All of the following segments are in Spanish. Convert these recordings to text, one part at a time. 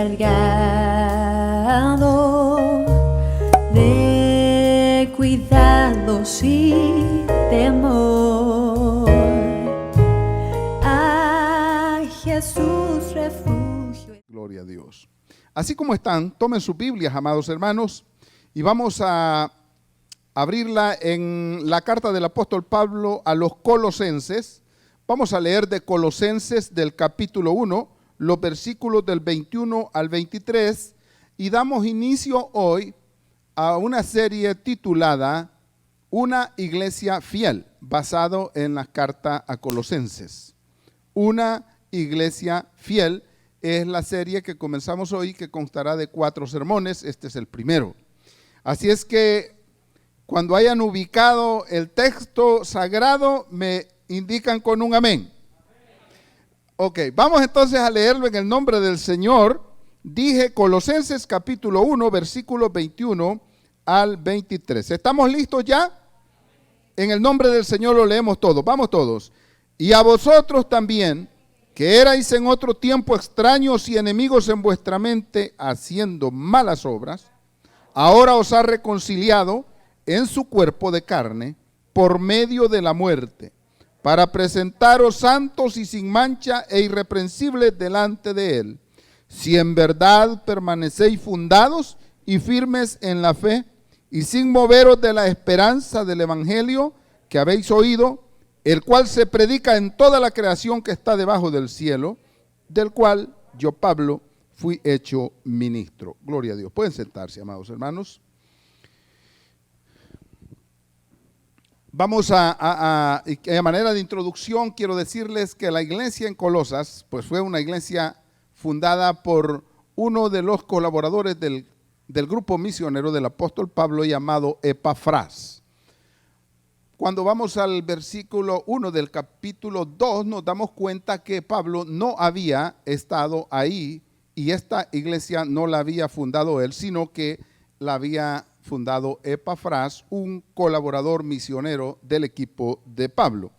cargado de cuidados y temor. A Jesús refugio. Gloria a Dios. Así como están, tomen sus Biblias, amados hermanos, y vamos a abrirla en la carta del apóstol Pablo a los Colosenses. Vamos a leer de Colosenses del capítulo 1, los versículos del 21 al 23, y damos inicio hoy a una serie titulada Una iglesia fiel, basado en la carta a Colosenses. Una iglesia fiel es la serie que comenzamos hoy, que constará de 4 sermones. Este es el primero. Así es que cuando hayan ubicado el texto sagrado, me indican con un amén. Ok, vamos entonces a leerlo en el nombre del Señor. Dije Colosenses capítulo 1, versículos 21 al 23. ¿Estamos listos ya? En el nombre del Señor lo leemos todos. Vamos todos. Y a vosotros también, que erais en otro tiempo extraños y enemigos en vuestra mente, haciendo malas obras, ahora os ha reconciliado en su cuerpo de carne por medio de la muerte, para presentaros santos y sin mancha e irreprensibles delante de él, si en verdad permanecéis fundados y firmes en la fe, y sin moveros de la esperanza del evangelio que habéis oído, el cual se predica en toda la creación que está debajo del cielo, del cual yo, Pablo, fui hecho ministro. Gloria a Dios. Pueden sentarse, amados hermanos. Vamos a manera de introducción, quiero decirles que la iglesia en Colosas, pues fue una iglesia fundada por uno de los colaboradores del grupo misionero del apóstol Pablo, llamado Epafras. Cuando vamos al versículo 1 del capítulo 2, nos damos cuenta que Pablo no había estado ahí y esta iglesia no la había fundado él, sino que la había fundado Epafras, un colaborador misionero del equipo de Pablo.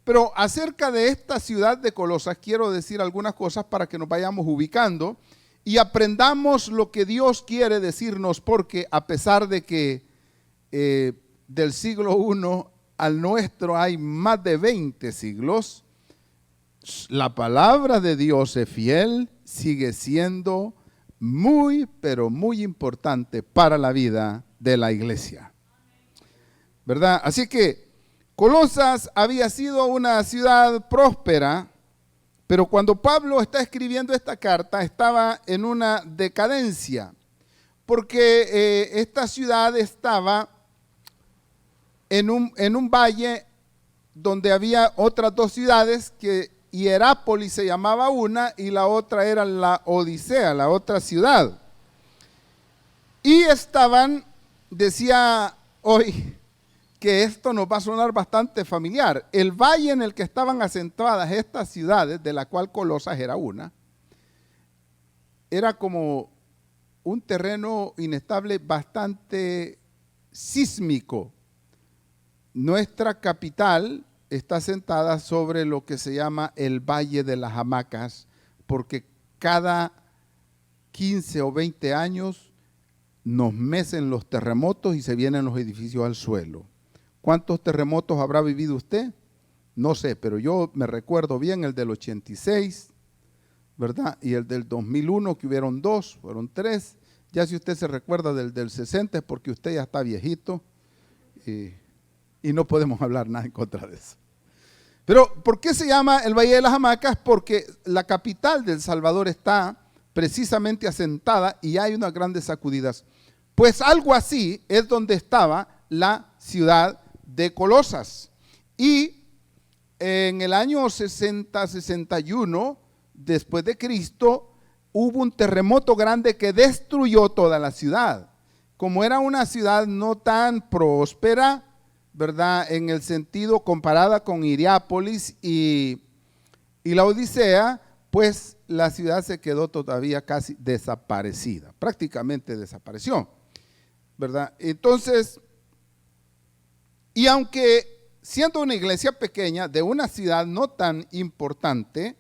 Pero acerca de esta ciudad de Colosas quiero decir algunas cosas para que nos vayamos ubicando y aprendamos lo que Dios quiere decirnos, porque a pesar de que del siglo I al nuestro hay más de 20 siglos, la palabra de Dios es fiel, sigue siendo muy, pero muy importante para la vida de la iglesia, ¿verdad? Así que Colosas había sido una ciudad próspera, pero cuando Pablo está escribiendo esta carta estaba en una decadencia, porque esta ciudad estaba en un valle donde había otras 2 ciudades, que Hierápolis se llamaba una y la otra era la Odisea, la otra ciudad. Y estaban, decía hoy, que esto nos va a sonar bastante familiar. El valle en el que estaban asentadas estas ciudades, de la cual Colosas era una, era como un terreno inestable bastante sísmico. Nuestra capital está sentada sobre lo que se llama el Valle de las Hamacas, porque cada 15 o 20 años nos mecen los terremotos y se vienen los edificios al suelo. ¿Cuántos terremotos habrá vivido usted? No sé, pero yo me recuerdo bien el del 86, ¿verdad? Y el del 2001, que hubieron 2, fueron 3. Ya si usted se recuerda del 60 es porque usted ya está viejito y no podemos hablar nada en contra de eso. Pero ¿por qué se llama el Valle de las Hamacas? Porque la capital de El Salvador está precisamente asentada y hay unas grandes sacudidas. Pues algo así es donde estaba la ciudad de Colosas. Y en el año 60-61 después de Cristo hubo un terremoto grande que destruyó toda la ciudad. Como era una ciudad no tan próspera, ¿verdad? En el sentido comparada con Hierápolis y la Odisea, pues la ciudad se quedó todavía casi desaparecida, prácticamente desapareció, ¿verdad? Entonces, y aunque siendo una iglesia pequeña de una ciudad no tan importante,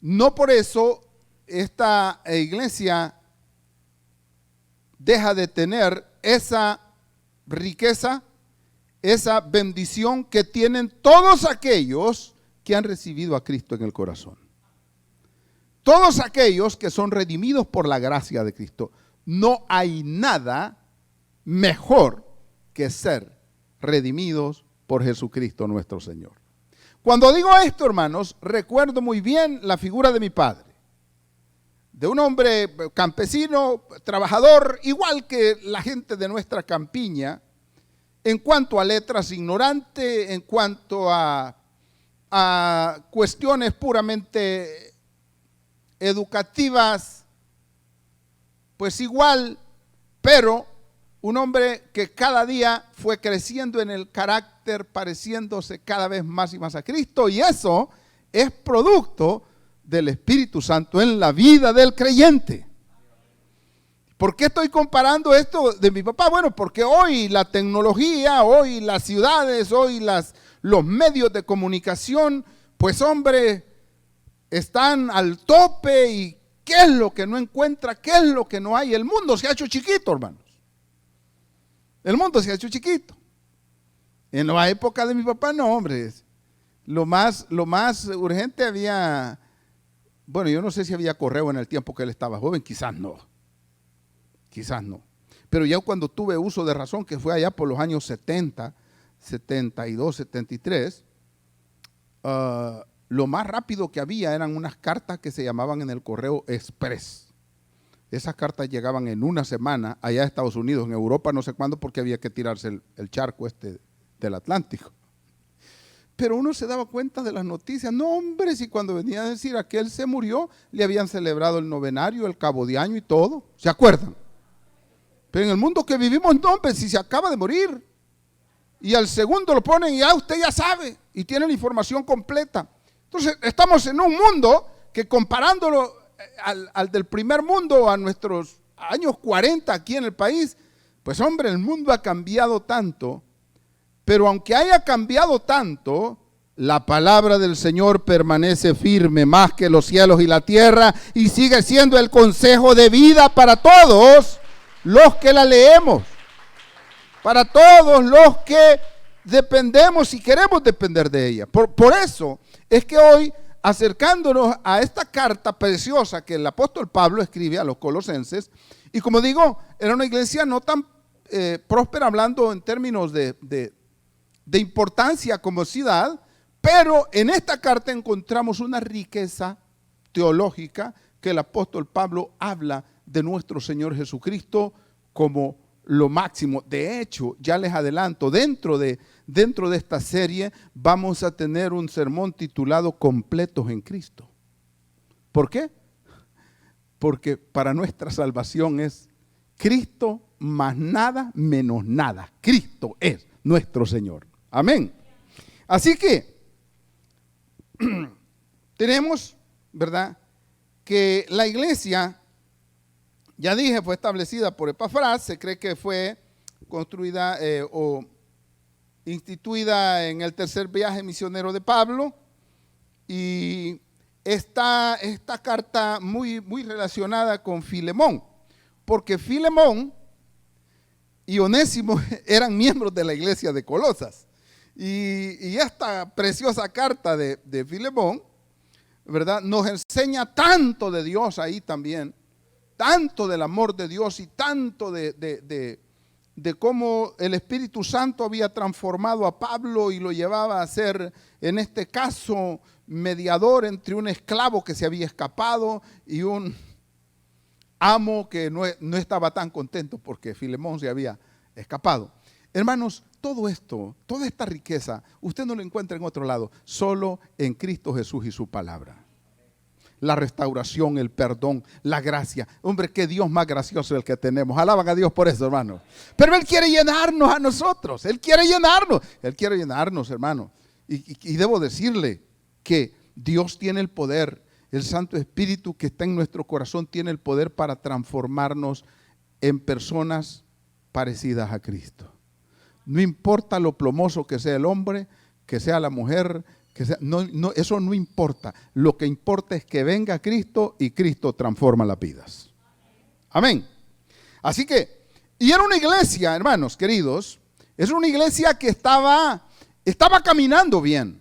no por eso esta iglesia deja de tener esa riqueza, esa bendición que tienen todos aquellos que han recibido a Cristo en el corazón. Todos aquellos que son redimidos por la gracia de Cristo. No hay nada mejor que ser redimidos por Jesucristo nuestro Señor. Cuando digo esto, hermanos, recuerdo muy bien la figura de mi padre. De un hombre campesino, trabajador, igual que la gente de nuestra campiña, en cuanto a letras, ignorante, en cuanto a cuestiones puramente educativas, pues igual, pero un hombre que cada día fue creciendo en el carácter, pareciéndose cada vez más y más a Cristo, y eso es producto del Espíritu Santo en la vida del creyente. ¿Por qué estoy comparando esto de mi papá? Bueno, porque hoy la tecnología, hoy las ciudades, hoy los medios de comunicación, pues hombre, están al tope. ¿Y qué es lo que no encuentra? ¿Qué es lo que no hay? El mundo se ha hecho chiquito, hermanos. El mundo se ha hecho chiquito. En la época de mi papá, no, hombre. Lo más urgente había, bueno, yo no sé si había correo en el tiempo que él estaba joven, quizás no. Pero ya cuando tuve uso de razón, que fue allá por los años 70, 72, 73, lo más rápido que había eran unas cartas que se llamaban en el correo express. Esas cartas llegaban en una semana allá a Estados Unidos, en Europa no sé cuándo, porque había que tirarse el charco del Atlántico. Pero uno se daba cuenta de las noticias. No, hombre, si cuando venía a decir aquel se murió, le habían celebrado el novenario, el cabo de año y todo. ¿Se acuerdan? Pero en el mundo que vivimos, no, hombre, si se acaba de morir. Y al segundo lo ponen y ya usted ya sabe. Y tiene la información completa. Entonces, estamos en un mundo que comparándolo al del primer mundo, a nuestros años 40 aquí en el país, pues hombre, el mundo ha cambiado tanto. Pero aunque haya cambiado tanto, la palabra del Señor permanece firme más que los cielos y la tierra y sigue siendo el consejo de vida para todos los que la leemos, para todos los que dependemos y queremos depender de ella. Por eso es que hoy, acercándonos a esta carta preciosa que el apóstol Pablo escribe a los colosenses, y como digo, era una iglesia no tan próspera hablando en términos de importancia como ciudad, pero en esta carta encontramos una riqueza teológica que el apóstol Pablo habla de nuestro Señor Jesucristo como lo máximo. De hecho, ya les adelanto, dentro de esta serie vamos a tener un sermón titulado Completos en Cristo. ¿Por qué? Porque para nuestra salvación es Cristo más nada menos nada. Cristo es nuestro Señor. Amén. Así que tenemos, ¿verdad?, que la iglesia, ya dije, fue establecida por Epafras. Se cree que fue construida o instituida en el tercer viaje misionero de Pablo. Y está esta carta muy relacionada con Filemón, porque Filemón y Onésimo eran miembros de la iglesia de Colosas. Y esta preciosa carta de Filemón, ¿verdad?, nos enseña tanto de Dios ahí también, tanto del amor de Dios y tanto de cómo el Espíritu Santo había transformado a Pablo y lo llevaba a ser, en este caso, mediador entre un esclavo que se había escapado y un amo que no estaba tan contento porque Filemón se había escapado. Hermanos, todo esto, toda esta riqueza, usted no lo encuentra en otro lado, solo en Cristo Jesús y su palabra. La restauración, el perdón, la gracia. Hombre, qué Dios más gracioso el que tenemos. Alaban a Dios por eso, hermano. Pero Él quiere llenarnos a nosotros. Él quiere llenarnos, hermano. Y debo decirle que Dios tiene el poder. El Santo Espíritu que está en nuestro corazón tiene el poder para transformarnos en personas parecidas a Cristo. No importa lo plomoso que sea el hombre, que sea la mujer, Eso no importa. Lo que importa es que venga Cristo y Cristo transforma las vidas. Amén. Así que, y era una iglesia, hermanos queridos, es una iglesia que estaba caminando bien.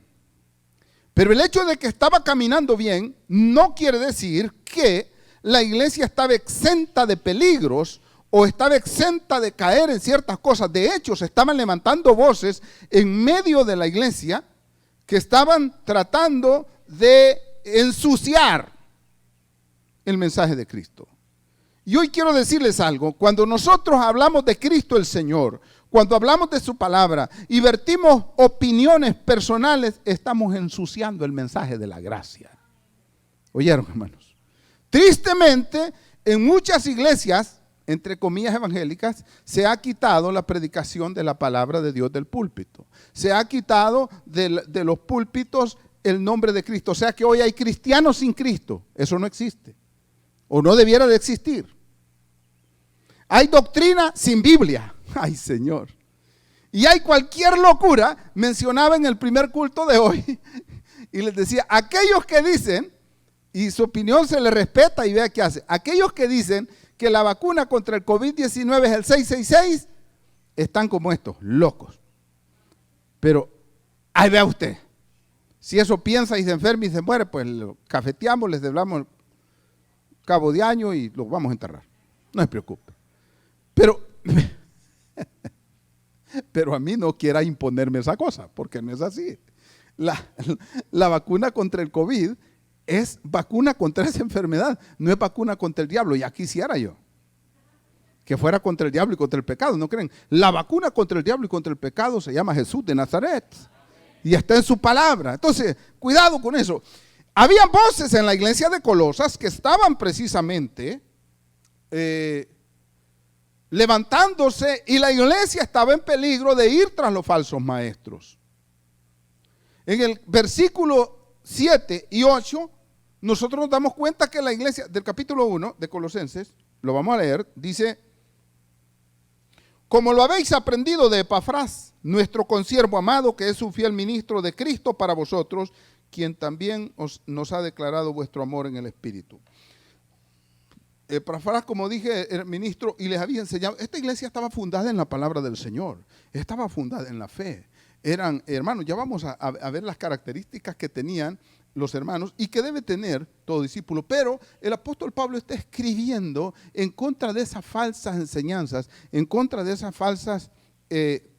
Pero el hecho de que estaba caminando bien no quiere decir que la iglesia estaba exenta de peligros o estaba exenta de caer en ciertas cosas. De hecho, se estaban levantando voces en medio de la iglesia que estaban tratando de ensuciar el mensaje de Cristo. Y hoy quiero decirles algo. Cuando nosotros hablamos de Cristo el Señor, cuando hablamos de su palabra y vertimos opiniones personales, estamos ensuciando el mensaje de la gracia. ¿Oyeron, hermanos? Tristemente, en muchas iglesias, entre comillas evangélicas, se ha quitado la predicación de la palabra de Dios del púlpito. Se ha quitado de los púlpitos el nombre de Cristo. O sea que hoy hay cristianos sin Cristo. Eso no existe. O no debiera de existir. Hay doctrina sin Biblia. Ay, Señor. Y hay cualquier locura. Mencionaba en el primer culto de hoy y les decía, aquellos que dicen, y su opinión se les respeta y vea qué hace, aquellos que dicen que la vacuna contra el COVID-19 es el 666, están como estos, locos. Pero ahí vea usted, si eso piensa y se enferma y se muere, pues lo cafeteamos, les doblamos cabo de año y los vamos a enterrar. No se preocupe. Pero a mí no quiera imponerme esa cosa, porque no es así. La vacuna contra el COVID es vacuna contra esa enfermedad, no es vacuna contra el diablo. Ya quisiera yo que fuera contra el diablo y contra el pecado, ¿no creen? La vacuna contra el diablo y contra el pecado se llama Jesús de Nazaret y está en su palabra. Entonces, cuidado con eso. Había voces en la iglesia de Colosas que estaban precisamente levantándose y la iglesia estaba en peligro de ir tras los falsos maestros. En el versículo 7 y 8, nosotros nos damos cuenta que la iglesia del capítulo 1 de Colosenses, lo vamos a leer, dice: como lo habéis aprendido de Epafras, nuestro consiervo amado, que es un fiel ministro de Cristo para vosotros, quien también nos ha declarado vuestro amor en el Espíritu. Epafras, como dije, era ministro y les había enseñado. Esta iglesia estaba fundada en la palabra del Señor, estaba fundada en la fe. Eran hermanos, ya vamos a ver las características que tenían los hermanos y que debe tener todo discípulo. Pero el apóstol Pablo está escribiendo en contra de esas falsas enseñanzas, en contra de esas falsas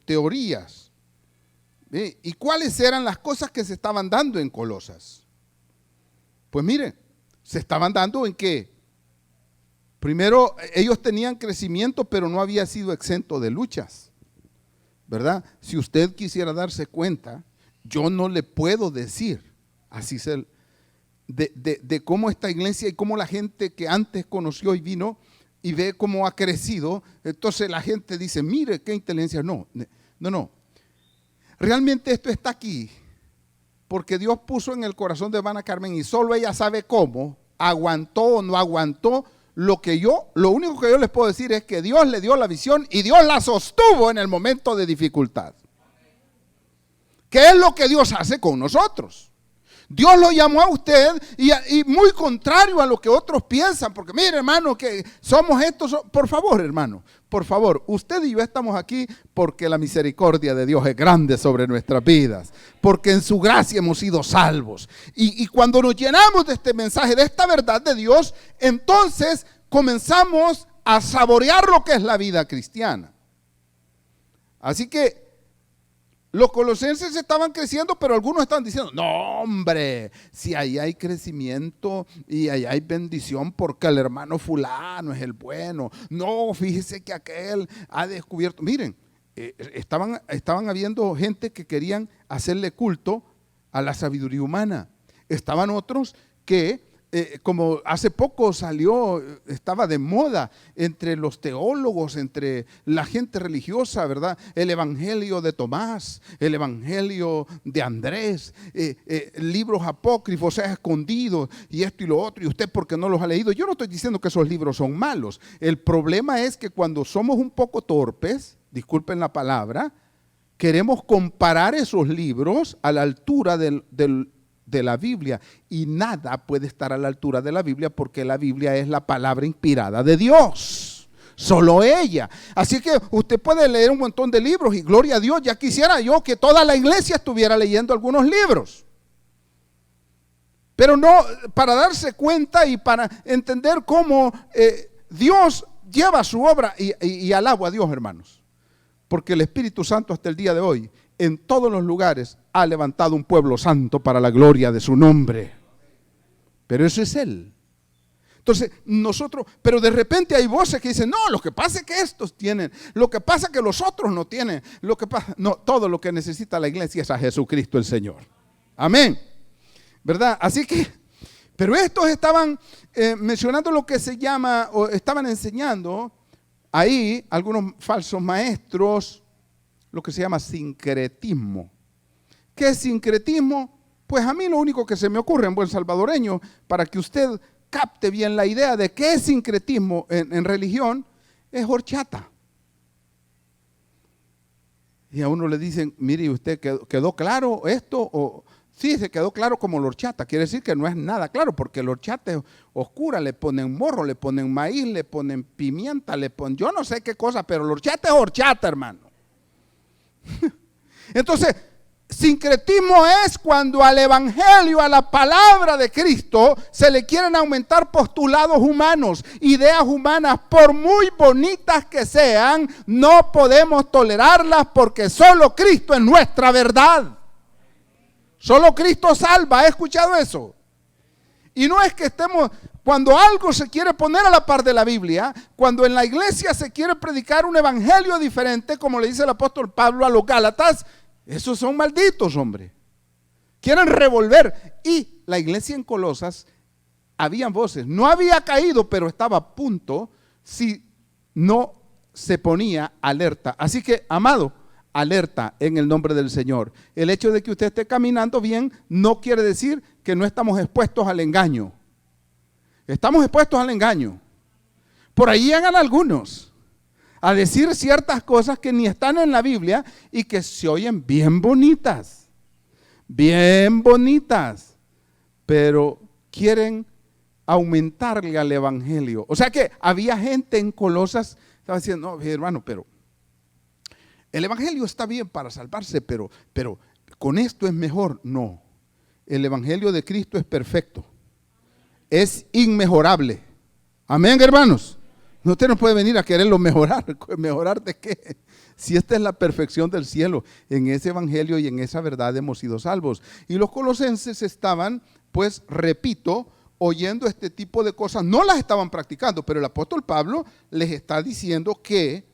teorías. ¿Y cuáles eran las cosas que se estaban dando en Colosas? Pues mire, se estaban dando en que primero ellos tenían crecimiento, pero no había sido exento de luchas, ¿verdad? Si usted quisiera darse cuenta, yo no le puedo decir, así es de cómo esta iglesia y cómo la gente que antes conoció y vino y ve cómo ha crecido. Entonces la gente dice, mire qué inteligencia. No. Realmente esto está aquí porque Dios puso en el corazón de Ivana Carmen y solo ella sabe cómo, aguantó o no aguantó. Lo único que yo les puedo decir es que Dios le dio la visión y Dios la sostuvo en el momento de dificultad. ¿Qué es lo que Dios hace con nosotros? Dios lo llamó a usted y muy contrario a lo que otros piensan, porque mire, hermano, que somos estos. Por favor, hermano, por favor, usted y yo estamos aquí porque la misericordia de Dios es grande sobre nuestras vidas, porque en su gracia hemos sido salvos. Y cuando nos llenamos de este mensaje, de esta verdad de Dios, entonces comenzamos a saborear lo que es la vida cristiana. Así que los colosenses estaban creciendo, pero algunos estaban diciendo, no hombre, si ahí hay crecimiento y ahí hay bendición porque el hermano fulano es el bueno. No, fíjese que aquel ha descubierto. Miren, estaban habiendo gente que querían hacerle culto a la sabiduría humana. Estaban otros que como hace poco estaba de moda entre los teólogos, entre la gente religiosa, ¿verdad? El evangelio de Tomás, el evangelio de Andrés, libros apócrifos, escondidos y esto y lo otro, y usted porque no los ha leído. Yo no estoy diciendo que esos libros son malos. El problema es que cuando somos un poco torpes, disculpen la palabra, queremos comparar esos libros a la altura de la Biblia, y nada puede estar a la altura de la Biblia, porque la Biblia es la palabra inspirada de Dios, solo ella. Así que usted puede leer un montón de libros, y gloria a Dios, ya quisiera yo que toda la iglesia estuviera leyendo algunos libros, pero no, para darse cuenta y para entender cómo Dios lleva su obra, y alabo a Dios, hermanos, porque el Espíritu Santo hasta el día de hoy en todos los lugares ha levantado un pueblo santo para la gloria de su nombre. Pero eso es Él. Entonces nosotros, pero de repente hay voces que dicen, no, lo que pasa es que estos tienen, lo que pasa es que los otros no tienen, lo que pasa, no, todo lo que necesita la iglesia es a Jesucristo el Señor. Amén. ¿Verdad? Así que, pero estos estaban mencionando lo que se llama, o estaban enseñando ahí algunos falsos maestros, lo que se llama sincretismo. ¿Qué es sincretismo? Pues a mí lo único que se me ocurre en buen salvadoreño, para que usted capte bien la idea de qué es sincretismo en religión, es horchata. Y a uno le dicen, mire, ¿usted quedó claro esto? O sí, se quedó claro como la horchata. Quiere decir que no es nada claro, porque la horchata es oscura, le ponen morro, le ponen maíz, le ponen pimienta, le ponen yo no sé qué cosa, pero la horchata es horchata, hermano. Entonces, sincretismo es cuando al evangelio, a la palabra de Cristo, se le quieren aumentar postulados humanos, ideas humanas, por muy bonitas que sean, no podemos tolerarlas, porque solo Cristo es nuestra verdad. Solo Cristo salva. ¿Ha escuchado eso? Y no es que estemos, cuando algo se quiere poner a la par de la Biblia, cuando en la iglesia se quiere predicar un evangelio diferente, como le dice el apóstol Pablo a los Gálatas, esos son malditos, hombre. Quieren revolver. Y la iglesia en Colosas, habían voces, no había caído, pero estaba a punto si no se ponía alerta. Así que, amado, alerta en el nombre del Señor. El hecho de que usted esté caminando bien no quiere decir que no estamos expuestos al engaño. Estamos expuestos al engaño. Por ahí llegan algunos a decir ciertas cosas que ni están en la Biblia y que se oyen bien bonitas, pero quieren aumentarle al evangelio. O sea que había gente en Colosas que estaba diciendo, no, hermano, pero el evangelio está bien para salvarse, pero con esto es mejor. No, el evangelio de Cristo es perfecto, es inmejorable. Amén, hermanos. Usted no puede venir a quererlo mejorar. ¿Mejorar de qué? Si esta es la perfección del cielo, en ese evangelio y en esa verdad hemos sido salvos. Y los colosenses estaban, pues repito, oyendo este tipo de cosas. No las estaban practicando, pero el apóstol Pablo les está diciendo que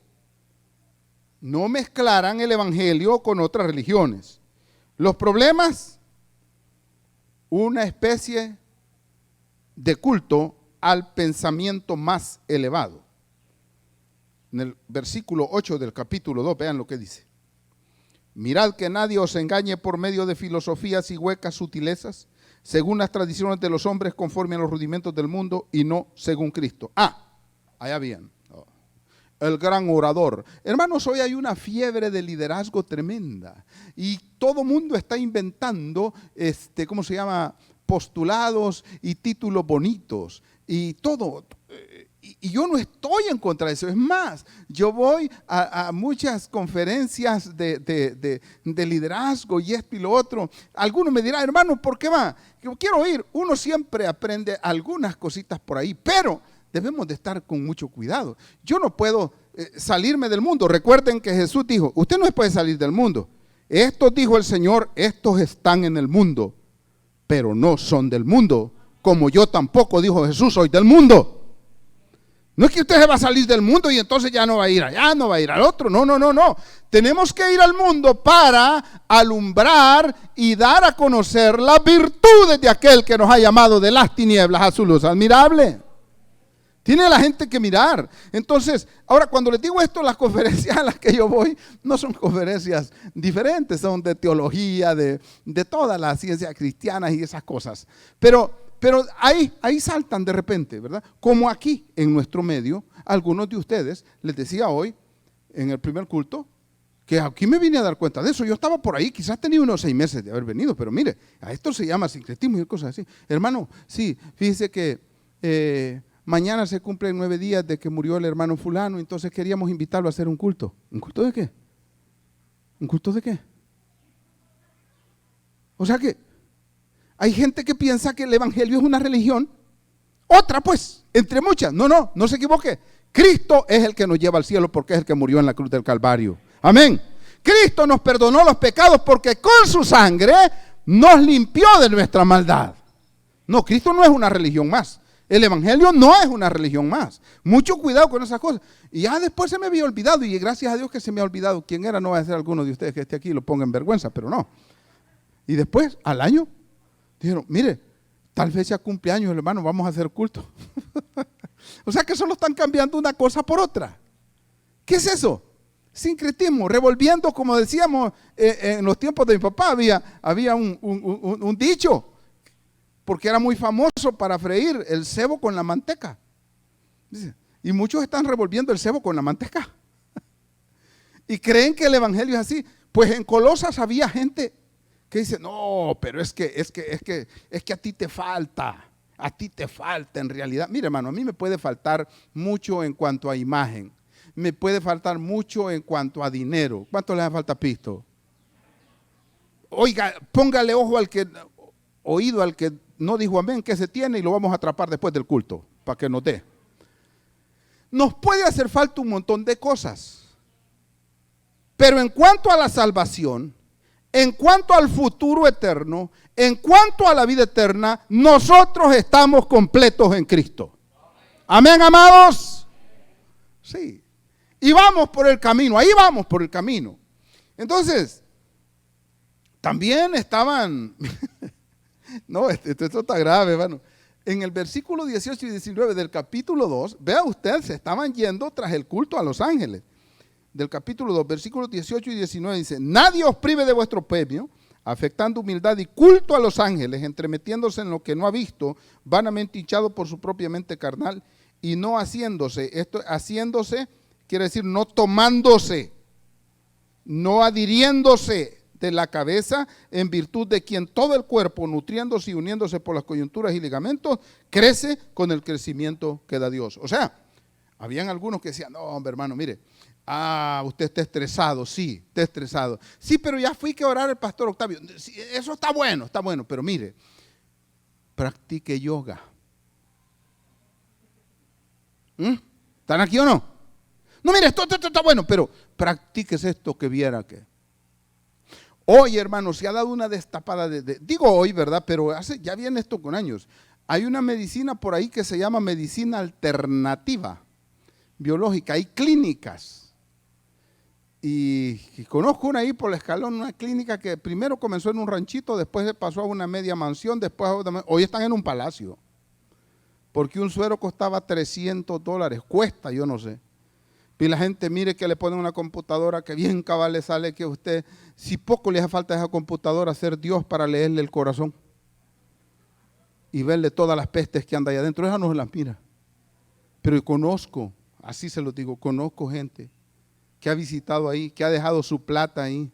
no mezclaran el evangelio con otras religiones. Los problemas, una especie de culto al pensamiento más elevado. En el versículo 8 del capítulo 2, vean lo que dice. Mirad que nadie os engañe por medio de filosofías y huecas sutilezas, según las tradiciones de los hombres, conforme a los rudimentos del mundo, y no según Cristo. Allá bien. El gran orador. Hermanos, hoy hay una fiebre de liderazgo tremenda y todo mundo está inventando, ¿cómo se llama? Postulados y títulos bonitos y todo. Y yo no estoy en contra de eso. Es más, yo voy a muchas conferencias de liderazgo y esto y lo otro. Algunos me dirán, hermano, ¿por qué va? Yo quiero oír. Uno siempre aprende algunas cositas por ahí, pero debemos de estar con mucho cuidado. Yo no puedo salirme del mundo. Recuerden que Jesús dijo, usted no puede salir del mundo. Estos, dijo el Señor, estos están en el mundo, pero no son del mundo, como yo tampoco, dijo Jesús, soy del mundo. No es que usted se va a salir del mundo y entonces ya no va a ir allá, no va a ir al otro. No. Tenemos que ir al mundo para alumbrar y dar a conocer las virtudes de aquel que nos ha llamado de las tinieblas a su luz admirable. Tiene la gente que mirar. Entonces, ahora cuando les digo esto, las conferencias a las que yo voy no son conferencias diferentes, son de teología, de toda la ciencia cristiana y esas cosas. Pero ahí saltan de repente, ¿verdad? Como aquí en nuestro medio, algunos de ustedes, les decía hoy en el primer culto, que aquí me vine a dar cuenta de eso. Yo estaba por ahí, quizás tenía unos 6 meses de haber venido, pero mire, a esto se llama sincretismo y cosas así. Hermano, sí, fíjese que mañana se cumplen 9 días de que murió el hermano fulano, entonces queríamos invitarlo a hacer un culto. ¿Un culto de qué? ¿Un culto de qué? O sea que hay gente que piensa que el evangelio es una religión, otra pues, entre muchas. No se equivoque. Cristo es el que nos lleva al cielo porque es el que murió en la cruz del Calvario. Amén. Cristo nos perdonó los pecados porque con su sangre nos limpió de nuestra maldad. No, Cristo no es una religión más. El evangelio no es una religión más. Mucho cuidado con esas cosas. Y ya después se me había olvidado, y gracias a Dios que se me ha olvidado quién era. No va a ser alguno de ustedes que esté aquí y lo ponga en vergüenza, pero no. Y después, al año, dijeron, mire, tal fecha cumpleaños, hermano, vamos a hacer culto. O sea que solo están cambiando una cosa por otra. ¿Qué es eso? Sincretismo, revolviendo, como decíamos en los tiempos de mi papá, había un dicho, porque era muy famoso para freír el cebo con la manteca. Y muchos están revolviendo el cebo con la manteca. Y creen que el evangelio es así. Pues en Colosas había gente que dice, no, pero es que a ti te falta. A ti te falta en realidad. Mire, hermano, a mí me puede faltar mucho en cuanto a imagen. Me puede faltar mucho en cuanto a dinero. ¿Cuánto le falta pisto? Oiga, póngale oído al que no dijo amén, que se tiene, y lo vamos a atrapar después del culto, para que nos dé. Nos puede hacer falta un montón de cosas. Pero en cuanto a la salvación, en cuanto al futuro eterno, en cuanto a la vida eterna, nosotros estamos completos en Cristo. Amén, amados. Sí. Y vamos por el camino, ahí vamos por el camino. Entonces, también estaban, no, esto está grave, hermano. En el versículo 18 y 19 del capítulo 2, vea usted, se estaban yendo tras el culto a los ángeles. Del capítulo 2, versículos 18 y 19 dice, nadie os prive de vuestro premio, afectando humildad y culto a los ángeles, entremetiéndose en lo que no ha visto, vanamente hinchado por su propia mente carnal, y no haciéndose, esto haciéndose quiere decir no tomándose, no adhiriéndose de la cabeza, en virtud de quien todo el cuerpo, nutriéndose y uniéndose por las coyunturas y ligamentos, crece con el crecimiento que da Dios. O sea, habían algunos que decían, no, hombre, hermano, mire, usted está estresado, sí, está estresado. Sí, pero ya fui que orar el pastor Octavio. Sí, eso está bueno, pero mire, practique yoga. ¿Están aquí o no? No, mire, esto está bueno, pero practíquese esto que viera que. Hoy, hermanos, se ha dado una destapada digo hoy, ¿verdad? Pero ya viene esto con años. Hay una medicina por ahí que se llama medicina alternativa, biológica. Hay clínicas. Y conozco una ahí por el escalón, una clínica que primero comenzó en un ranchito, después se pasó a una media mansión, hoy están en un palacio. Porque un suero costaba $300, cuesta, yo no sé. Y la gente mire que le ponen una computadora que bien cabal le sale que usted, si poco le hace falta a esa computadora, ser Dios para leerle el corazón y verle todas las pestes que anda ahí adentro. Esa no se las mira. Pero yo conozco, así se lo digo, conozco gente que ha visitado ahí, que ha dejado su plata ahí,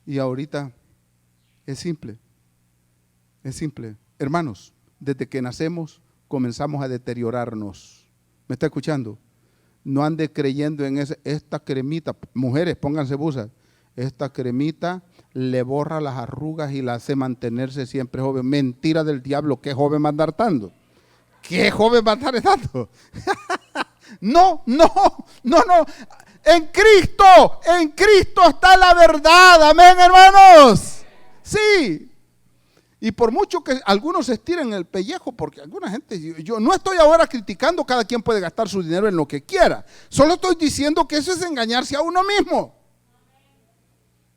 y ahorita es simple. Hermanos, desde que nacemos comenzamos a deteriorarnos. ¿Me está escuchando? No ande creyendo en esta cremita. Mujeres, pónganse buzas. Esta cremita le borra las arrugas y la hace mantenerse siempre joven. Mentira del diablo. ¿Qué joven va a andar tanto? ¿Qué joven va a andar tanto? No. En Cristo está la verdad. Amén, hermanos. Sí. Y por mucho que algunos se estiren el pellejo, porque alguna gente, yo no estoy ahora criticando, cada quien puede gastar su dinero en lo que quiera. Solo estoy diciendo que eso es engañarse a uno mismo.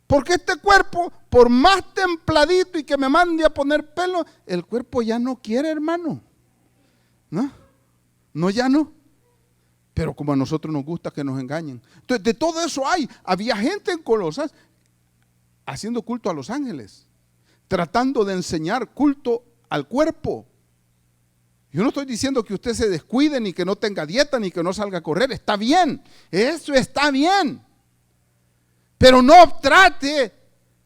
Porque este cuerpo, por más templadito y que me mande a poner pelo, el cuerpo ya no quiere, hermano. No, ya no. Pero como a nosotros nos gusta que nos engañen. Entonces, de todo eso había gente en Colosas haciendo culto a los ángeles, tratando de enseñar culto al cuerpo. Yo no estoy diciendo que usted se descuide, ni que no tenga dieta, ni que no salga a correr. Está bien, eso está bien. Pero no trate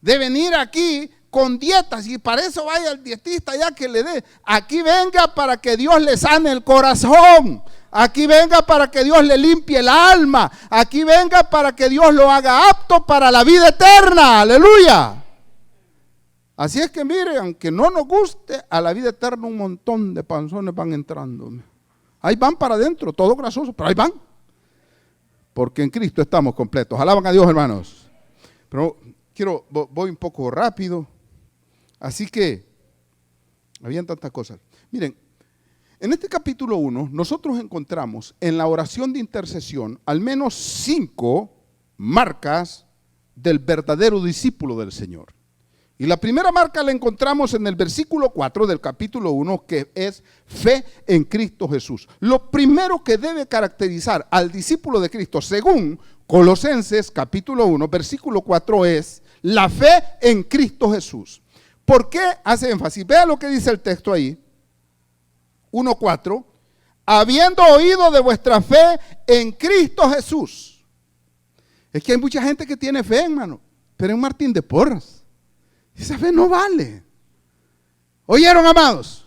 de venir aquí con dietas y para eso vaya al dietista ya que le dé. Aquí venga para que Dios le sane el corazón. Aquí venga para que Dios le limpie el alma. Aquí venga para que Dios lo haga apto para la vida eterna. Aleluya. Así es que mire, aunque no nos guste, a la vida eterna un montón de panzones van entrando. Ahí van para adentro, todo grasoso, pero ahí van. Porque en Cristo estamos completos. Alaban a Dios, hermanos. Pero voy un poco rápido. Así que, habían tantas cosas. Miren, en este capítulo 1, nosotros encontramos en la oración de intercesión al menos 5 marcas del verdadero discípulo del Señor. Y la primera marca la encontramos en el versículo 4 del capítulo 1, que es fe en Cristo Jesús. Lo primero que debe caracterizar al discípulo de Cristo, según Colosenses capítulo 1, versículo 4, es la fe en Cristo Jesús. ¿Por qué hace énfasis? Vea lo que dice el texto ahí, 1:4, habiendo oído de vuestra fe en Cristo Jesús. Es que hay mucha gente que tiene fe, hermano, pero es Martín de Porras. Esa fe no vale. ¿Oyeron, amados?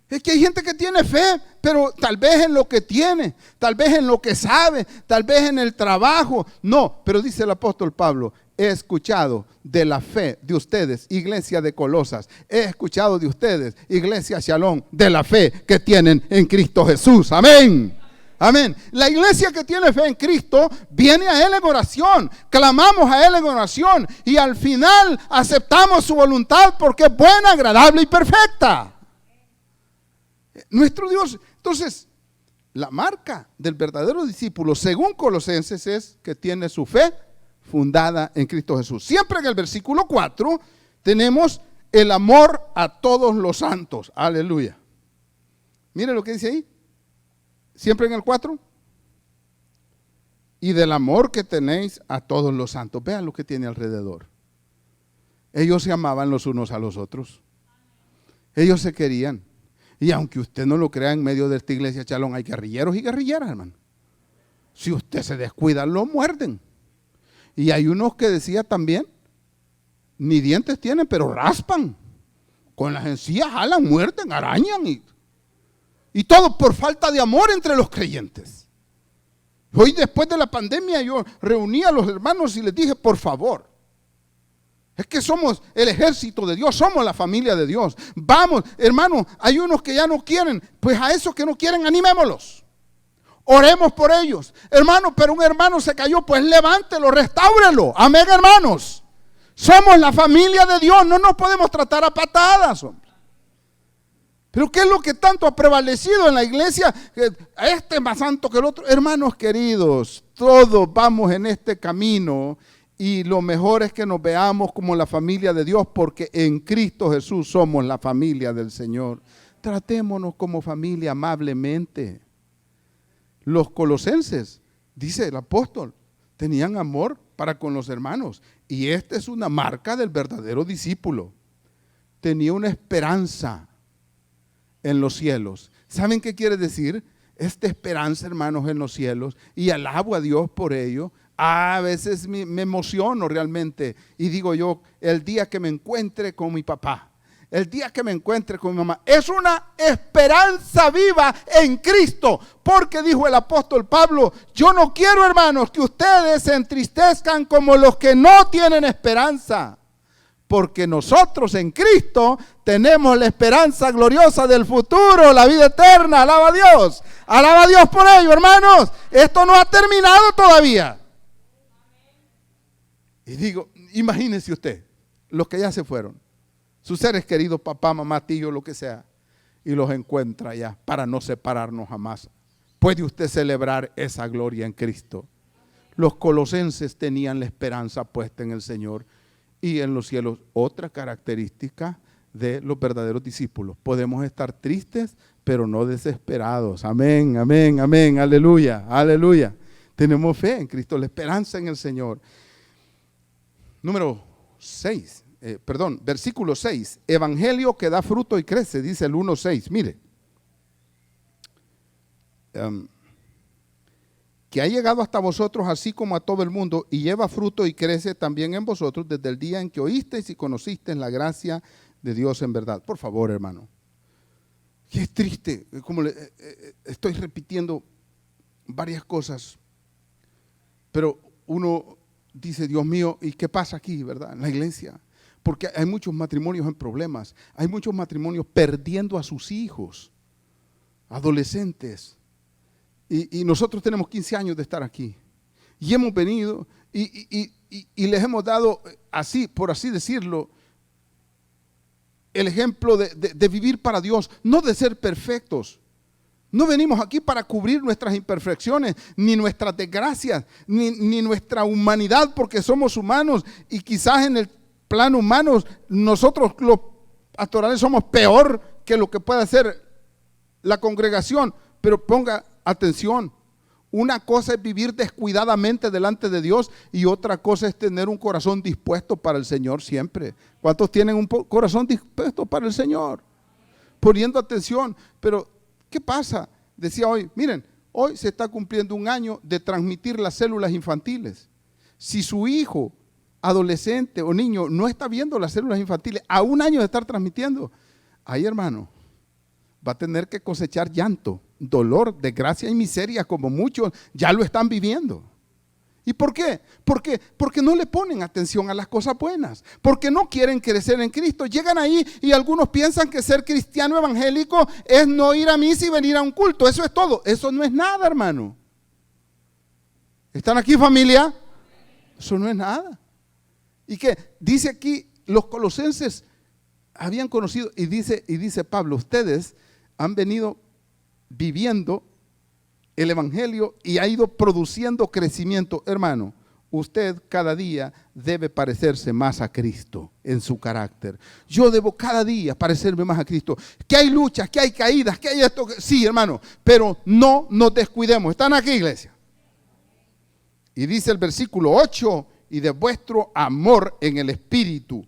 Es que hay gente que tiene fe, pero tal vez en lo que tiene, tal vez en lo que sabe, tal vez en el trabajo. No, pero dice el apóstol Pablo, he escuchado de la fe de ustedes, iglesia de Colosas. He escuchado de ustedes, iglesia Shalom, de la fe que tienen en Cristo Jesús. Amén. Amén. La iglesia que tiene fe en Cristo viene a Él en oración, clamamos a Él en oración y al final aceptamos su voluntad porque es buena, agradable y perfecta. Nuestro Dios. Entonces, la marca del verdadero discípulo, según Colosenses, es que tiene su fe fundada en Cristo Jesús. Siempre en el versículo 4 tenemos el amor a todos los santos. Aleluya. Mire lo que dice ahí. Siempre en el 4. Y del amor que tenéis a todos los santos. Vean lo que tiene alrededor. Ellos se amaban los unos a los otros. Ellos se querían. Y aunque usted no lo crea, en medio de esta iglesia Shalom hay guerrilleros y guerrilleras, hermano. Si usted se descuida, lo muerden. Y hay unos que decía también, ni dientes tienen, pero raspan. Con las encías jalan, muerden, arañan y todo por falta de amor entre los creyentes. Hoy después de la pandemia yo reuní a los hermanos y les dije, por favor, es que somos el ejército de Dios, somos la familia de Dios. Vamos, hermanos, hay unos que ya no quieren, pues a esos que no quieren animémoslos. Oremos por ellos. Hermano, pero un hermano se cayó, pues levántelo, restáurelo. Amén, hermanos. Somos la familia de Dios, no nos podemos tratar a patadas, hombre. Pero ¿qué es lo que tanto ha prevalecido en la iglesia? Este es más santo que el otro. Hermanos queridos, todos vamos en este camino y lo mejor es que nos veamos como la familia de Dios, porque en Cristo Jesús somos la familia del Señor. Tratémonos como familia amablemente. Los colosenses, dice el apóstol, tenían amor para con los hermanos, y esta es una marca del verdadero discípulo. Tenía una esperanza en los cielos. ¿Saben qué quiere decir? Esta esperanza, hermanos, en los cielos, y alabo a Dios por ello. A veces me emociono realmente y digo yo, el día que me encuentre con mi papá, el día que me encuentre con mi mamá, es una esperanza viva en Cristo, porque dijo el apóstol Pablo, yo no quiero, hermanos, que ustedes se entristezcan como los que no tienen esperanza. Porque nosotros en Cristo tenemos la esperanza gloriosa del futuro, la vida eterna. Alaba a Dios por ello, hermanos. Esto no ha terminado todavía. Y digo, imagínese usted, los que ya se fueron, sus seres queridos, papá, mamá, tío, lo que sea, y los encuentra ya para no separarnos jamás. Puede usted celebrar esa gloria en Cristo. Los colosenses tenían la esperanza puesta en el Señor. Y en los cielos, otra característica de los verdaderos discípulos. Podemos estar tristes, pero no desesperados. Amén, amén, amén, aleluya, aleluya. Tenemos fe en Cristo, la esperanza en el Señor. Versículo 6. Evangelio que da fruto y crece, dice el 1:6. Mire. que ha llegado hasta vosotros así como a todo el mundo y lleva fruto y crece también en vosotros desde el día en que oísteis y conocisteis la gracia de Dios en verdad. Por favor, hermano. Qué triste, como estoy repitiendo varias cosas, pero uno dice, Dios mío, ¿y qué pasa aquí, verdad? En la iglesia. Porque hay muchos matrimonios en problemas, hay muchos matrimonios perdiendo a sus hijos, adolescentes. Y nosotros tenemos 15 años de estar aquí. Y hemos venido y les hemos dado, así, por así decirlo, el ejemplo de vivir para Dios, no de ser perfectos. No venimos aquí para cubrir nuestras imperfecciones, ni nuestras desgracias, ni nuestra humanidad, porque somos humanos. Y quizás en el plano humano, nosotros los pastorales somos peor que lo que puede hacer la congregación. Pero ponga atención, una cosa es vivir descuidadamente delante de Dios y otra cosa es tener un corazón dispuesto para el Señor siempre. ¿Cuántos tienen un corazón dispuesto para el Señor? Poniendo atención. Pero, ¿qué pasa? Decía hoy, miren, hoy se está cumpliendo un año de transmitir las células infantiles. Si su hijo, adolescente o niño no está viendo las células infantiles a un año de estar transmitiendo, ahí, hermano, va a tener que cosechar llanto, dolor, desgracia y miseria, como muchos ya lo están viviendo. ¿Y por qué? Porque no le ponen atención a las cosas buenas, porque no quieren crecer en Cristo. Llegan ahí y algunos piensan que ser cristiano evangélico es no ir a misa y venir a un culto. Eso es todo. Eso no es nada, hermano. ¿Están aquí, familia? Eso no es nada. ¿Y qué? Dice aquí, los colosenses habían conocido, y dice Pablo, ustedes han venido viviendo el evangelio y ha ido produciendo crecimiento. Hermano, usted cada día debe parecerse más a Cristo en su carácter. Yo debo cada día parecerme más a Cristo. Que hay luchas, que hay caídas, que hay esto. Sí, hermano, pero no nos descuidemos. ¿Están aquí, iglesia? Y dice el versículo 8, y de vuestro amor en el Espíritu.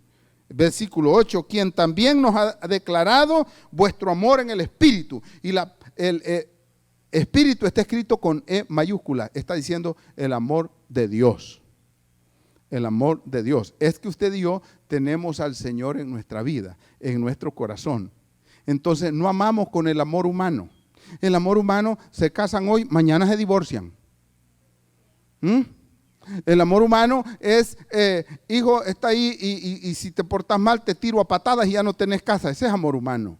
Versículo 8, quien también nos ha declarado vuestro amor en el Espíritu. Y el Espíritu está escrito con E mayúscula. Está diciendo el amor de Dios. El amor de Dios. Es que usted y yo tenemos al Señor en nuestra vida, en nuestro corazón. Entonces no amamos con el amor humano. El amor humano, se casan hoy, mañana se divorcian. El amor humano es, hijo, está ahí y si te portas mal te tiro a patadas y ya no tenés casa. Ese es amor humano.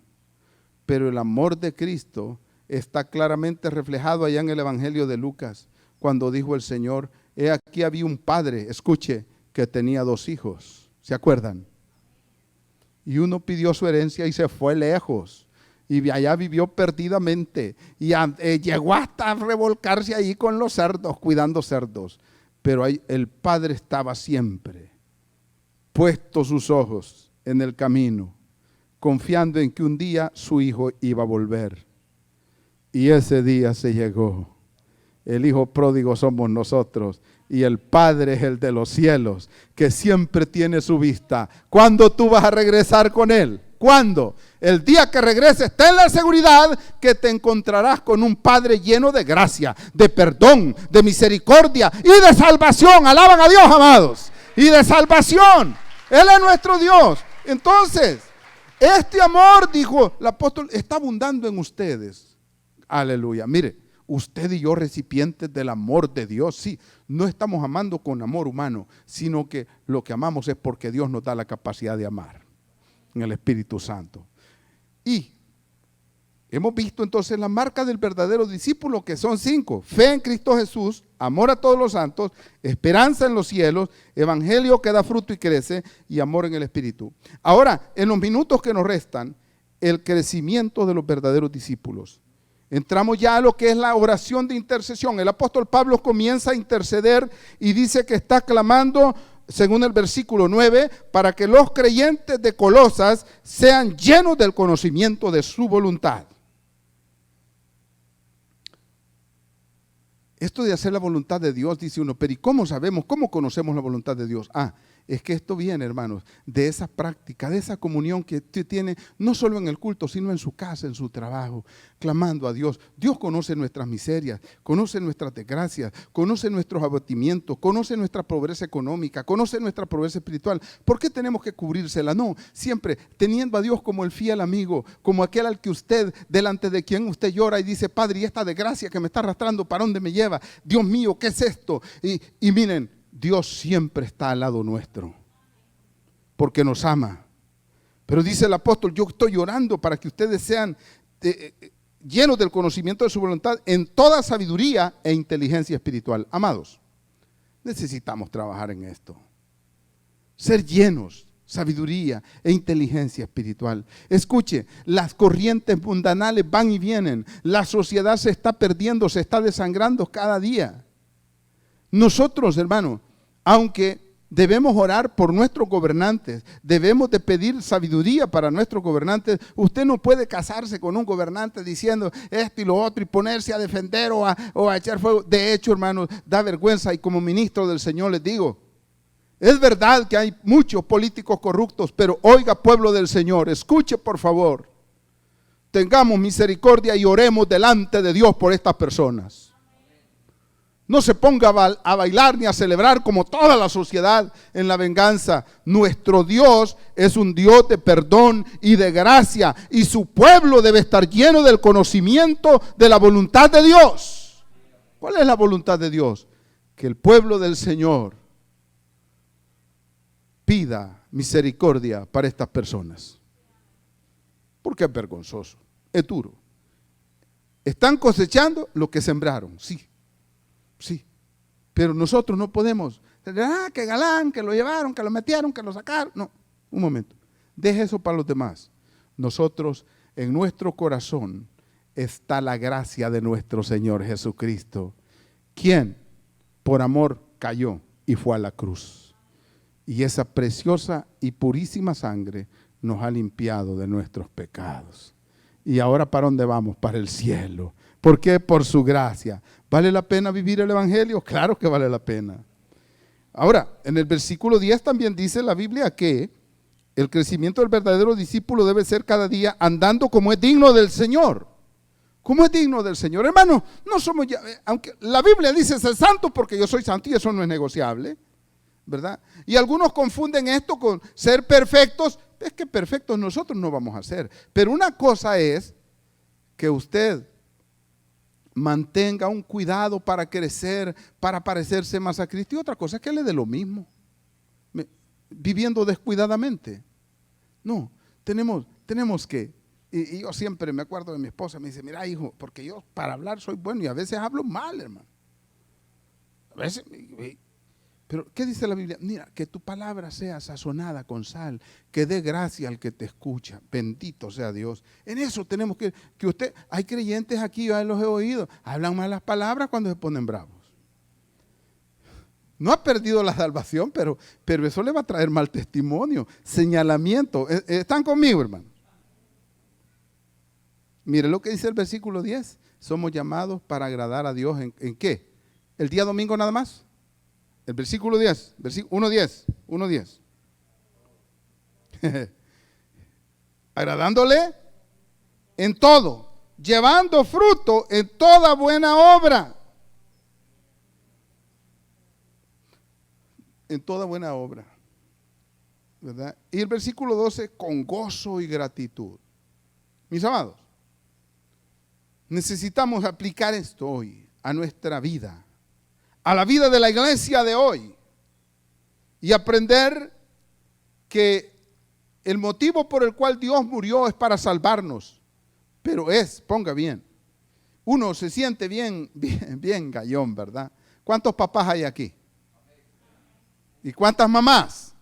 Pero el amor de Cristo está claramente reflejado allá en el Evangelio de Lucas, cuando dijo el Señor, he aquí había un padre, escuche, que tenía 2 hijos. ¿Se acuerdan? Y uno pidió su herencia y se fue lejos. Y allá vivió perdidamente. Y llegó hasta revolcarse ahí con los cerdos, cuidando cerdos. Pero ahí el padre estaba siempre puesto sus ojos en el camino, confiando en que un día su hijo iba a volver. Y ese día se llegó. El hijo pródigo somos nosotros y el Padre es el de los cielos, que siempre tiene su vista. ¿Cuándo tú vas a regresar con él? ¿Cuándo? El día que regreses, ten la seguridad que te encontrarás con un Padre lleno de gracia, de perdón, de misericordia y de salvación. Alaban a Dios, amados. Y de salvación. Él es nuestro Dios. Entonces, este amor, dijo el apóstol, está abundando en ustedes. Aleluya. Mire, usted y yo recipientes del amor de Dios. Sí, no estamos amando con amor humano, sino que lo que amamos es porque Dios nos da la capacidad de amar en el Espíritu Santo. Y hemos visto entonces la marca del verdadero discípulo, que son 5: fe en Cristo Jesús, amor a todos los santos, esperanza en los cielos, evangelio que da fruto y crece, y amor en el Espíritu. Ahora, en los minutos que nos restan, el crecimiento de los verdaderos discípulos. Entramos ya a lo que es la oración de intercesión. El apóstol Pablo comienza a interceder y dice que está clamando, según el versículo 9, para que los creyentes de Colosas sean llenos del conocimiento de su voluntad. Esto de hacer la voluntad de Dios, dice uno, pero ¿y cómo sabemos, cómo conocemos la voluntad de Dios? Es que esto viene, hermanos, de esa práctica, de esa comunión que usted tiene, no solo en el culto, sino en su casa, en su trabajo, clamando a Dios. Dios conoce nuestras miserias, conoce nuestras desgracias, conoce nuestros abatimientos, conoce nuestra pobreza económica, conoce nuestra pobreza espiritual. ¿Por qué tenemos que cubrírsela? No, siempre teniendo a Dios como el fiel amigo, como aquel al que usted, delante de quien usted llora y dice, Padre, y esta desgracia que me está arrastrando, ¿para dónde me lleva? Dios mío, ¿qué es esto? Y miren, Dios siempre está al lado nuestro, porque nos ama. Pero dice el apóstol, yo estoy orando para que ustedes sean llenos del conocimiento de su voluntad en toda sabiduría e inteligencia espiritual. Amados, necesitamos trabajar en esto. Ser llenos, sabiduría e inteligencia espiritual. Escuche, las corrientes mundanales van y vienen. La sociedad se está perdiendo, se está desangrando cada día. Nosotros, hermanos, aunque debemos orar por nuestros gobernantes, debemos de pedir sabiduría para nuestros gobernantes, usted no puede casarse con un gobernante diciendo esto y lo otro y ponerse a defender o a echar fuego. De hecho, hermanos, da vergüenza, y como ministro del Señor les digo, es verdad que hay muchos políticos corruptos, pero oiga, pueblo del Señor, escuche por favor, tengamos misericordia y oremos delante de Dios por estas personas. No se ponga a bailar ni a celebrar como toda la sociedad en la venganza. Nuestro Dios es un Dios de perdón y de gracia, y su pueblo debe estar lleno del conocimiento de la voluntad de Dios. ¿Cuál es la voluntad de Dios? Que el pueblo del Señor pida misericordia para estas personas. Porque es vergonzoso, es duro. Están cosechando lo que sembraron, sí. Sí, pero nosotros no podemos, que galán, que lo llevaron, que lo metieron, que lo sacaron. No, un momento, deje eso para los demás. Nosotros, en nuestro corazón, está la gracia de nuestro Señor Jesucristo, quien por amor cayó y fue a la cruz. Y esa preciosa y purísima sangre nos ha limpiado de nuestros pecados. Y ahora, ¿para dónde vamos? Para el cielo. ¿Por qué? Por su gracia. ¿Vale la pena vivir el evangelio? Claro que vale la pena. Ahora, en el versículo 10 también dice la Biblia que el crecimiento del verdadero discípulo debe ser cada día andando como es digno del Señor. ¿Cómo es digno del Señor? Hermano, no somos ya, aunque la Biblia dice ser santo porque yo soy santo y eso no es negociable, ¿verdad? Y algunos confunden esto con ser perfectos. Es que perfectos nosotros no vamos a ser. Pero una cosa es que usted mantenga un cuidado para crecer, para parecerse más a Cristo, y otra cosa es que le dé lo mismo, viviendo descuidadamente. No, tenemos que, y yo siempre me acuerdo de mi esposa, me dice, mira hijo, porque yo para hablar soy bueno y a veces hablo mal, hermano. A veces, pero ¿qué dice la Biblia? Mira, que tu palabra sea sazonada con sal, que dé gracia al que te escucha. Bendito sea Dios. En eso tenemos que usted, hay creyentes aquí, yo los he oído, hablan malas palabras cuando se ponen bravos. No ha perdido la salvación, pero eso le va a traer mal testimonio, señalamiento. ¿Están conmigo, hermano? Mire lo que dice el versículo 10. Somos llamados para agradar a Dios ¿en qué? ¿El día domingo nada más? El versículo 10, 1:10. Agradándole en todo, llevando fruto en toda buena obra. En toda buena obra, ¿verdad? Y el versículo 12, con gozo y gratitud. Mis amados, necesitamos aplicar esto hoy a nuestra vida, a la vida de la iglesia de hoy, y aprender que el motivo por el cual Dios murió es para salvarnos, pero ponga bien, uno se siente bien gallón, ¿verdad? ¿Cuántos papás hay aquí? ¿Y cuántas mamás?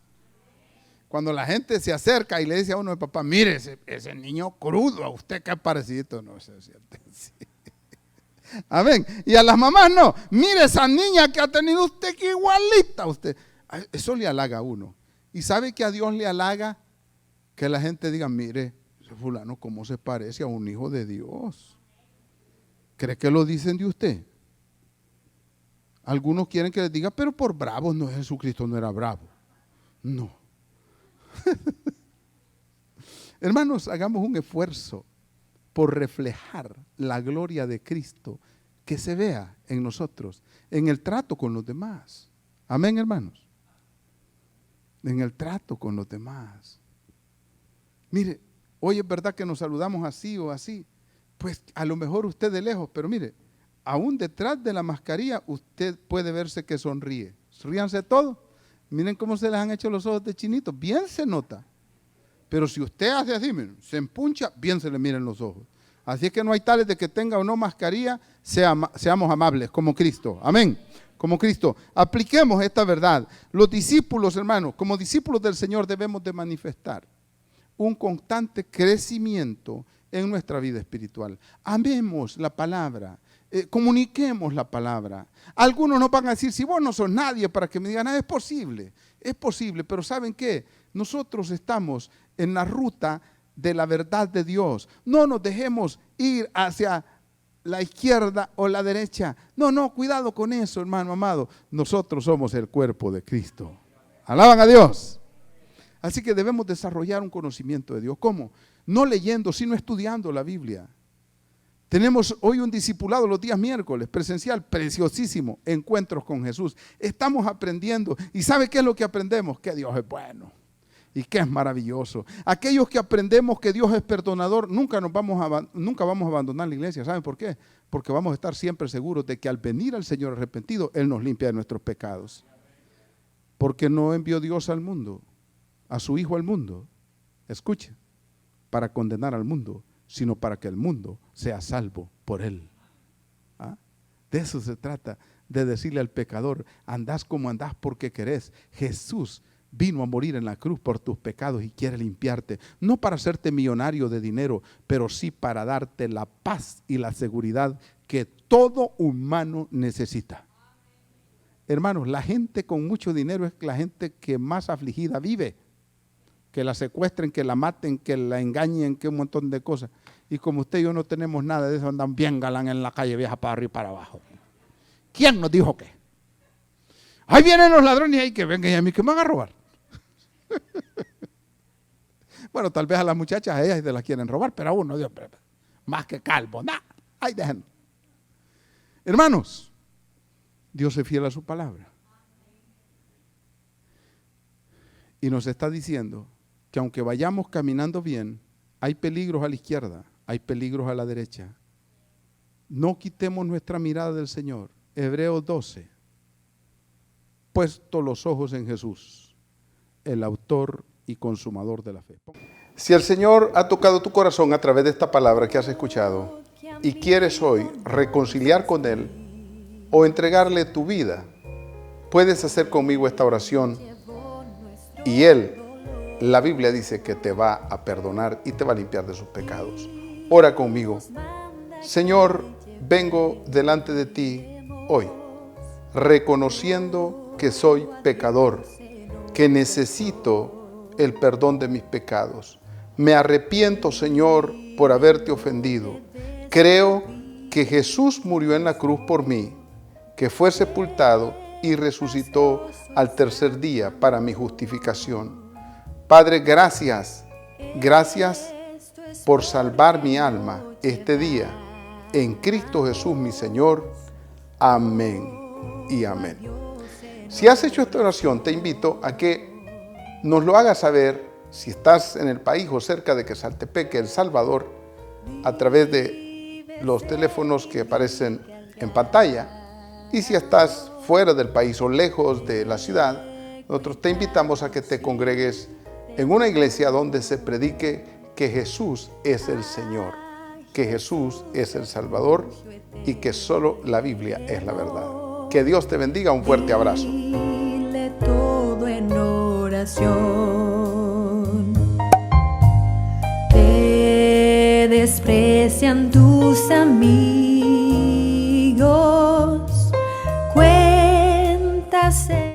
Cuando la gente se acerca y le dice a uno de papá, mire ese niño crudo, a usted qué parecido, no se siente así. Amén. Y a las mamás no, mire esa niña que ha tenido usted que igualita a usted. Eso le halaga a uno. ¿Y sabe que a Dios le halaga? Que la gente diga, mire, ese fulano cómo se parece a un hijo de Dios. ¿Cree que lo dicen de usted? Algunos quieren que les diga, pero por bravos no, Jesucristo no era bravo. No. Hermanos, hagamos un esfuerzo por reflejar la gloria de Cristo, que se vea en nosotros, en el trato con los demás. Amén, hermanos. En el trato con los demás. Mire, hoy es verdad que nos saludamos así o así. Pues a lo mejor usted de lejos, pero mire, aún detrás de la mascarilla usted puede verse que sonríe. Ríanse todos. Miren cómo se les han hecho los ojos de chinito. Bien se nota. Pero si usted hace así, miren, se empuncha, bien se le miren los ojos. Así es que no hay tales de que tenga o no mascarilla, seamos amables como Cristo. Amén. Como Cristo. Apliquemos esta verdad. Los discípulos, hermanos, como discípulos del Señor debemos de manifestar un constante crecimiento en nuestra vida espiritual. Amemos la palabra. Comuniquemos la palabra. Algunos nos van a decir, si vos no sos nadie para que me digan, es posible, pero ¿saben qué? Nosotros estamos en la ruta de la verdad de Dios. No nos dejemos ir hacia la izquierda o la derecha. No, cuidado con eso, hermano amado. Nosotros somos el cuerpo de Cristo. Alaban a Dios. Así que debemos desarrollar un conocimiento de Dios. ¿Cómo? No leyendo, sino estudiando la Biblia. Tenemos hoy un discipulado los días miércoles, presencial, preciosísimo, encuentros con Jesús. Estamos aprendiendo. ¿Y sabe qué es lo que aprendemos? Que Dios es bueno y que es maravilloso. Aquellos que aprendemos que Dios es perdonador, nunca vamos a abandonar la iglesia. ¿Saben por qué? Porque vamos a estar siempre seguros de que al venir al Señor arrepentido, Él nos limpia de nuestros pecados. Porque no envió Dios al mundo, a su Hijo al mundo, escuche, para condenar al mundo, sino para que el mundo sea salvo por Él. ¿Ah? De eso se trata, de decirle al pecador, andás como andás porque querés. Jesús vino a morir en la cruz por tus pecados y quiere limpiarte, no para hacerte millonario de dinero, pero sí para darte la paz y la seguridad que todo humano necesita. Hermanos, la gente con mucho dinero es la gente que más afligida vive. Que la secuestren, que la maten, que la engañen, que un montón de cosas. Y como usted y yo no tenemos nada de eso, andan bien galán en la calle vieja para arriba y para abajo. ¿Quién nos dijo qué? Ahí vienen los ladrones y ahí que vengan y a mí que me van a robar. Bueno, tal vez a las muchachas, a ellas se las quieren robar, pero a uno, Dios, más que calvo, nada, ahí dejen. Hermanos, Dios es fiel a su palabra. Y nos está diciendo que aunque vayamos caminando bien, hay peligros a la izquierda, hay peligros a la derecha. No quitemos nuestra mirada del Señor. Hebreos 12. Puesto los ojos en Jesús, el autor y consumador de la fe. Si el Señor ha tocado tu corazón a través de esta palabra que has escuchado y quieres hoy reconciliar con Él o entregarle tu vida, puedes hacer conmigo esta oración y Él, la Biblia dice que te va a perdonar y te va a limpiar de sus pecados. Ora conmigo. Señor, vengo delante de ti hoy, reconociendo que soy pecador, que necesito el perdón de mis pecados. Me arrepiento, Señor, por haberte ofendido. Creo que Jesús murió en la cruz por mí, que fue sepultado y resucitó al tercer día para mi justificación. Padre, gracias por salvar mi alma este día. En Cristo Jesús, mi Señor. Amén y amén. Si has hecho esta oración, te invito a que nos lo hagas saber si estás en el país o cerca de Quesaltepeque, El Salvador, a través de los teléfonos que aparecen en pantalla. Y si estás fuera del país o lejos de la ciudad, nosotros te invitamos a que te congregues en una iglesia donde se predique que Jesús es el Señor, que Jesús es el Salvador y que solo la Biblia es la verdad. Que Dios te bendiga. Un fuerte abrazo. Dile todo en oración. Te desprecian tus amigos. Cuéntase.